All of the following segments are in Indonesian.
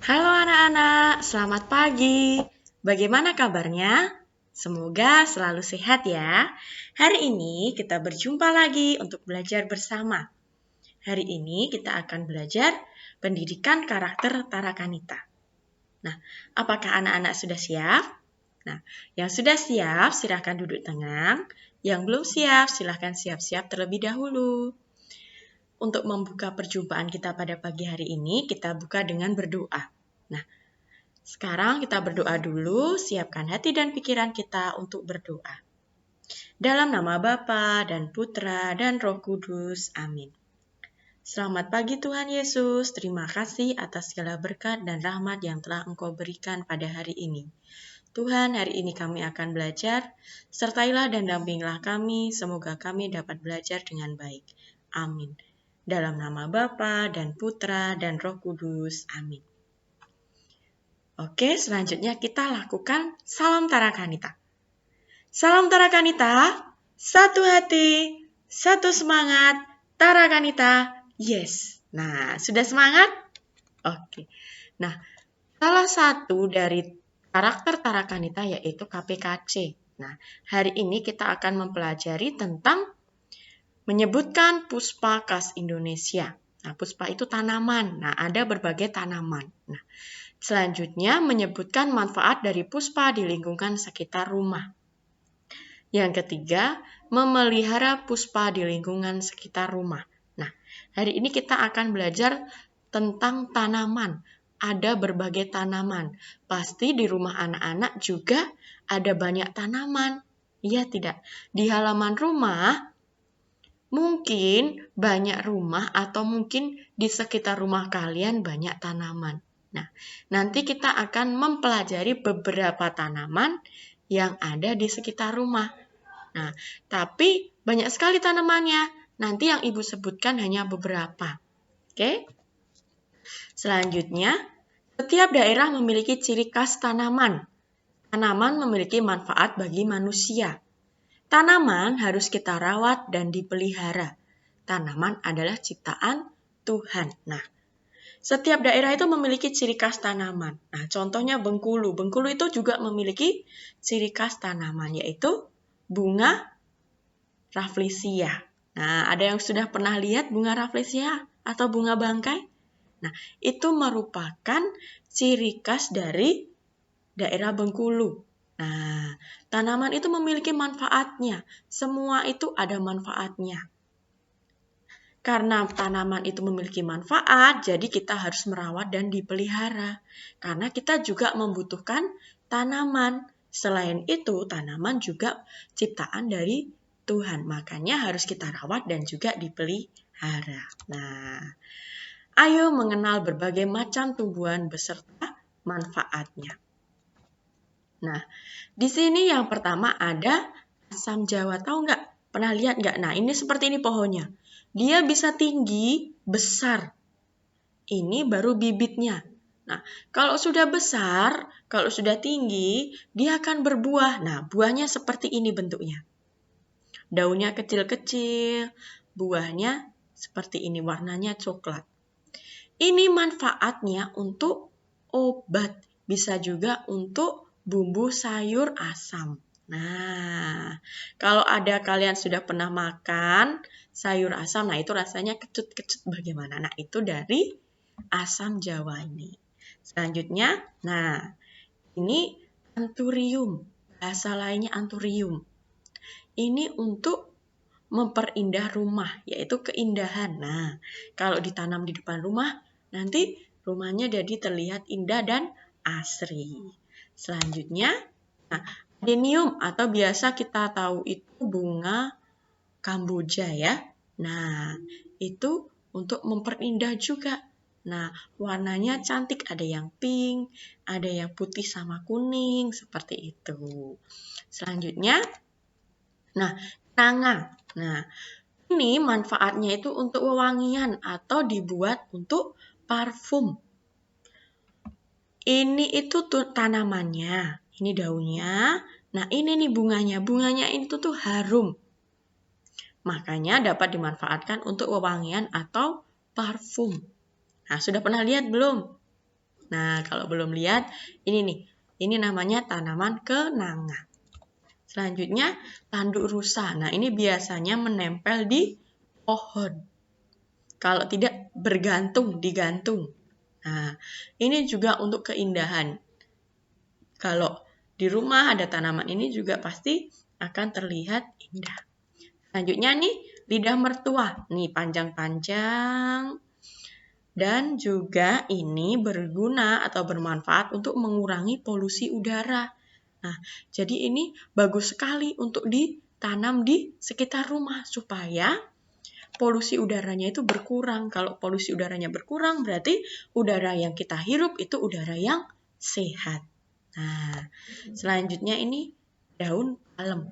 Halo anak-anak, selamat pagi. Bagaimana kabarnya? Semoga selalu sehat ya. Hari ini kita berjumpa lagi untuk belajar bersama. Hari ini kita akan belajar pendidikan karakter Tarakanita. Nah, apakah anak-anak sudah siap? Nah, yang sudah siap silahkan duduk tenang. Yang belum siap silahkan siap-siap terlebih dahulu. Untuk membuka perjumpaan kita pada pagi hari ini, kita buka dengan berdoa. Nah, sekarang kita berdoa dulu, siapkan hati dan pikiran kita untuk berdoa. Dalam nama Bapa dan Putra dan Roh Kudus. Amin. Selamat pagi Tuhan Yesus, terima kasih atas segala berkat dan rahmat yang telah Engkau berikan pada hari ini. Tuhan, hari ini kami akan belajar, sertailah dan dampingilah kami, semoga kami dapat belajar dengan baik. Amin. Dalam nama Bapa dan Putra dan Roh Kudus. Amin. Oke, selanjutnya kita lakukan salam Tarakanita. Salam Tarakanita, satu hati, satu semangat, Tarakanita, yes. Nah, sudah semangat? Oke. Nah, salah satu dari karakter Tarakanita yaitu KPKC. Nah, hari ini kita akan mempelajari tentang menyebutkan puspa khas Indonesia. Nah, puspa itu tanaman. Nah, ada berbagai tanaman. Nah, selanjutnya menyebutkan manfaat dari puspa di lingkungan sekitar rumah. Yang ketiga, memelihara puspa di lingkungan sekitar rumah. Nah, hari ini kita akan belajar tentang tanaman. Ada berbagai tanaman. Pasti di rumah anak-anak juga ada banyak tanaman. Iya tidak? Di halaman rumah, mungkin banyak rumah atau mungkin di sekitar rumah kalian banyak tanaman. Nah, nanti kita akan mempelajari beberapa tanaman yang ada di sekitar rumah. Nah, tapi banyak sekali tanamannya. Nanti yang Ibu sebutkan hanya beberapa. Oke? Selanjutnya, setiap daerah memiliki ciri khas tanaman. Tanaman memiliki manfaat bagi manusia. Tanaman harus kita rawat dan dipelihara. Tanaman adalah ciptaan Tuhan. Nah, setiap daerah itu memiliki ciri khas tanaman. Nah, contohnya Bengkulu. Bengkulu itu juga memiliki ciri khas tanaman, yaitu bunga rafflesia. Nah, ada yang sudah pernah lihat bunga rafflesia atau bunga bangkai? Nah, itu merupakan ciri khas dari daerah Bengkulu. Nah, tanaman itu memiliki manfaatnya. Semua itu ada manfaatnya. Karena tanaman itu memiliki manfaat, jadi kita harus merawat dan dipelihara. Karena kita juga membutuhkan tanaman. Selain itu, tanaman juga ciptaan dari Tuhan. Makanya harus kita rawat dan juga dipelihara. Nah, ayo mengenal berbagai macam tumbuhan beserta manfaatnya. Nah, di sini yang pertama ada asam jawa. Tahu nggak? Pernah lihat nggak? Nah, ini seperti ini pohonnya. Dia bisa tinggi, besar. Ini baru bibitnya. Nah, kalau sudah besar, kalau sudah tinggi, dia akan berbuah. Nah, buahnya seperti ini bentuknya. Daunnya kecil-kecil, buahnya seperti ini, warnanya coklat. Ini manfaatnya untuk obat, bisa juga untuk bumbu sayur asam. Nah, kalau ada kalian sudah pernah makan sayur asam, nah itu rasanya kecut-kecut bagaimana? Nah, itu dari asam jawa ini. Selanjutnya, nah, ini anthurium. Bahasa lainnya anthurium. Ini untuk memperindah rumah, yaitu keindahan. Nah, kalau ditanam di depan rumah, nanti rumahnya jadi terlihat indah dan asri. Selanjutnya, nah, adenium atau biasa kita tahu itu bunga kamboja ya. Nah, itu untuk memperindah juga. Nah, warnanya cantik, ada yang pink, ada yang putih sama kuning, seperti itu. Selanjutnya, nah, kenanga. Nah, ini manfaatnya itu untuk wewangian atau dibuat untuk parfum. Ini itu tuh tanamannya, ini daunnya. Nah, ini nih bunganya. Bunganya itu tuh harum. Makanya dapat dimanfaatkan untuk wewangian atau parfum. Nah, sudah pernah lihat belum? Nah, kalau belum lihat, ini nih. Ini namanya tanaman kenanga. Selanjutnya, tanduk rusa. Nah, ini biasanya menempel di pohon. Kalau tidak, digantung. Nah, ini juga untuk keindahan. Kalau di rumah ada tanaman ini juga pasti akan terlihat indah. Selanjutnya nih, lidah mertua. Nih, panjang-panjang. Dan juga ini berguna atau bermanfaat untuk mengurangi polusi udara. Nah, jadi ini bagus sekali untuk ditanam di sekitar rumah supaya polusi udaranya itu berkurang. Kalau polusi udaranya berkurang, berarti udara yang kita hirup itu udara yang sehat. Nah, selanjutnya ini daun palem.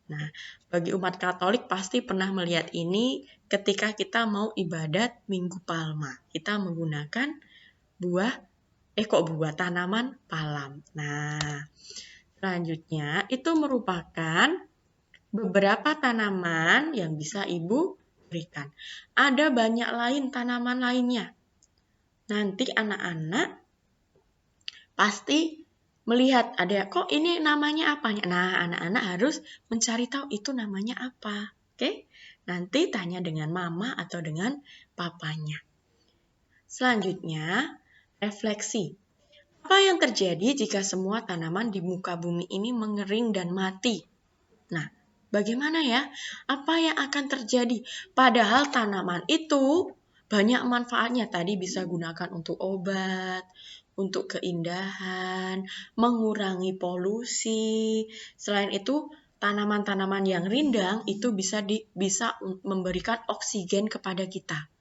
Nah, bagi umat Katolik pasti pernah melihat ini ketika kita mau ibadat Minggu Palma. Kita menggunakan tanaman palem. Nah, selanjutnya itu merupakan beberapa tanaman yang bisa Ibu berikan. Ada banyak lain tanaman lainnya. Nanti anak-anak pasti melihat ada kok ini namanya apa? Nah, anak-anak harus mencari tahu itu namanya apa. Oke? Nanti tanya dengan mama atau dengan papanya. Selanjutnya, refleksi. Apa yang terjadi jika semua tanaman di muka bumi ini mengering dan mati? Nah, bagaimana ya? Apa yang akan terjadi? Padahal tanaman itu banyak manfaatnya. Tadi bisa gunakan untuk obat, untuk keindahan, mengurangi polusi. Selain itu, tanaman-tanaman yang rindang itu bisa memberikan oksigen kepada kita.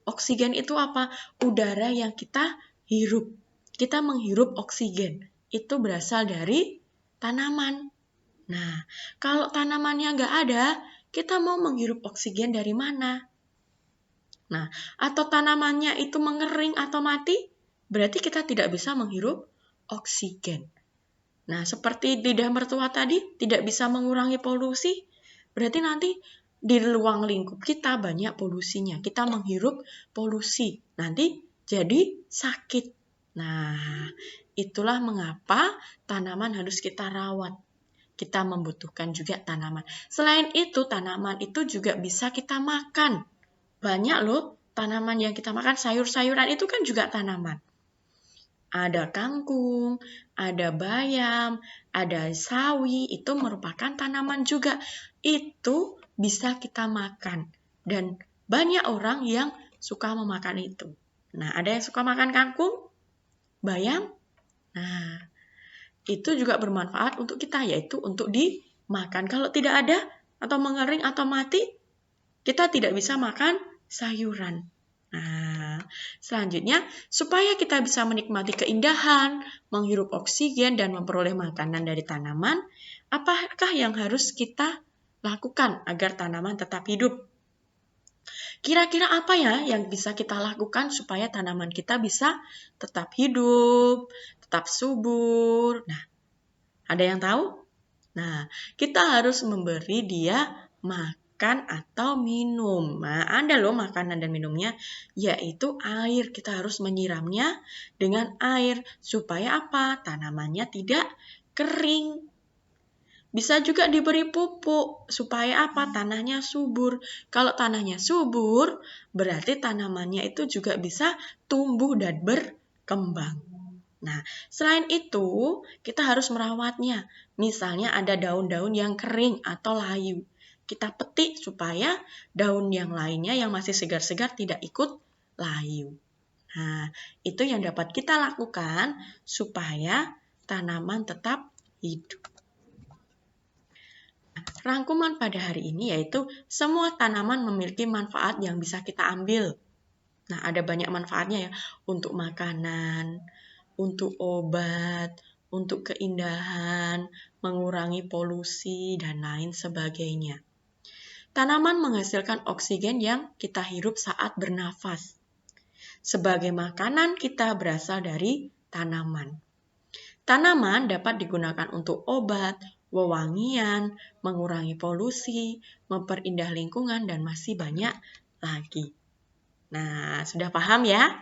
Oksigen itu apa? Udara yang kita hirup. Kita menghirup oksigen. Itu berasal dari tanaman. Nah, kalau tanamannya nggak ada, kita mau menghirup oksigen dari mana? Nah, atau tanamannya itu mengering atau mati, berarti kita tidak bisa menghirup oksigen. Nah, seperti lidah mertua tadi, tidak bisa mengurangi polusi, berarti nanti di ruang lingkup kita banyak polusinya. Kita menghirup polusi, nanti jadi sakit. Nah, itulah mengapa tanaman harus kita rawat. Kita membutuhkan juga tanaman. Selain itu, tanaman itu juga bisa kita makan. Banyak loh tanaman yang kita makan, sayur-sayuran itu kan juga tanaman. Ada kangkung, ada bayam, ada sawi, itu merupakan tanaman juga. Itu bisa kita makan. Dan banyak orang yang suka memakan itu. Nah, ada yang suka makan kangkung, bayam. Nah, itu juga bermanfaat untuk kita, yaitu untuk dimakan. Kalau tidak ada, atau mengering atau mati, kita tidak bisa makan sayuran. Nah, selanjutnya, supaya kita bisa menikmati keindahan, menghirup oksigen, dan memperoleh makanan dari tanaman, apakah yang harus kita lakukan agar tanaman tetap hidup? Kira-kira apa ya yang bisa kita lakukan supaya tanaman kita bisa tetap hidup, tetap subur? Nah, ada yang tahu? Nah, kita harus memberi dia makan atau minum. Nah, ada loh makanan dan minumnya, yaitu air. Kita harus menyiramnya dengan air. Supaya apa? Tanamannya tidak kering. Bisa juga diberi pupuk. Supaya apa? Tanahnya subur. Kalau tanahnya subur, berarti tanamannya itu juga bisa tumbuh dan berkembang. Nah, selain itu, kita harus merawatnya. Misalnya ada daun-daun yang kering atau layu. Kita petik supaya daun yang lainnya yang masih segar-segar tidak ikut layu. Nah, itu yang dapat kita lakukan supaya tanaman tetap hidup. Rangkuman pada hari ini yaitu semua tanaman memiliki manfaat yang bisa kita ambil. Nah, ada banyak manfaatnya ya, untuk makanan, untuk obat, untuk keindahan, mengurangi polusi, dan lain sebagainya. Tanaman menghasilkan oksigen yang kita hirup saat bernafas. Sebagai makanan, kita berasal dari tanaman. Tanaman dapat digunakan untuk obat, wewangian, mengurangi polusi, memperindah lingkungan, dan masih banyak lagi. Nah, sudah paham ya?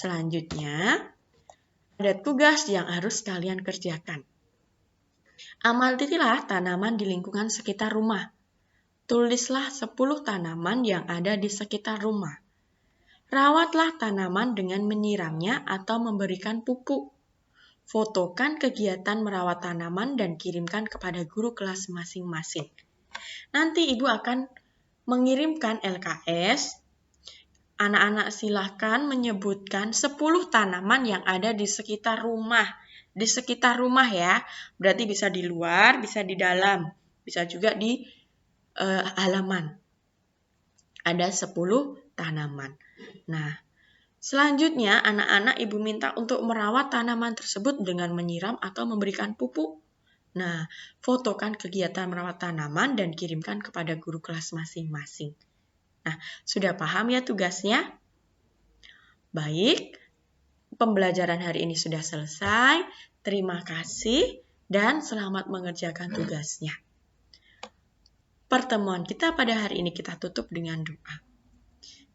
Selanjutnya, ada tugas yang harus kalian kerjakan. Amatilah tanaman di lingkungan sekitar rumah. Tulislah 10 tanaman yang ada di sekitar rumah. Rawatlah tanaman dengan menyiramnya atau memberikan pupuk. Fotokan kegiatan merawat tanaman dan kirimkan kepada guru kelas masing-masing. Nanti Ibu akan mengirimkan LKS. Anak-anak silahkan menyebutkan 10 tanaman yang ada di sekitar rumah. Di sekitar rumah ya, berarti bisa di luar, bisa di dalam, bisa juga di halaman. Ada 10 tanaman. Nah, selanjutnya anak-anak Ibu minta untuk merawat tanaman tersebut dengan menyiram atau memberikan pupuk. Nah, fotokan kegiatan merawat tanaman dan kirimkan kepada guru kelas masing-masing. Nah, sudah paham ya tugasnya? Baik, pembelajaran hari ini sudah selesai. Terima kasih dan selamat mengerjakan tugasnya. Pertemuan kita pada hari ini kita tutup dengan doa.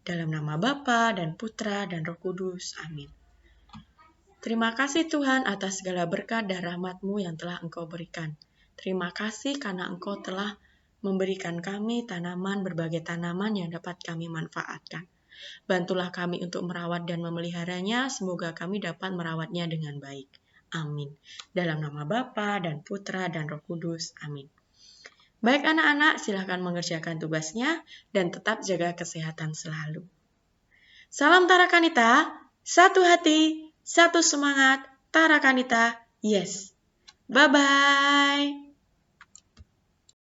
Dalam nama Bapa dan Putra dan Roh Kudus. Amin. Terima kasih Tuhan atas segala berkat dan rahmat-Mu yang telah Engkau berikan. Terima kasih karena Engkau telah memberikan kami berbagai tanaman yang dapat kami manfaatkan. Bantulah kami untuk merawat dan memeliharanya, semoga kami dapat merawatnya dengan baik. Amin. Dalam nama Bapa dan Putra dan Roh Kudus. Amin. Baik anak-anak, silakan mengerjakan tugasnya dan tetap jaga kesehatan selalu. Salam Tarakanita, satu hati, satu semangat, Tarakanita, yes. Bye-bye.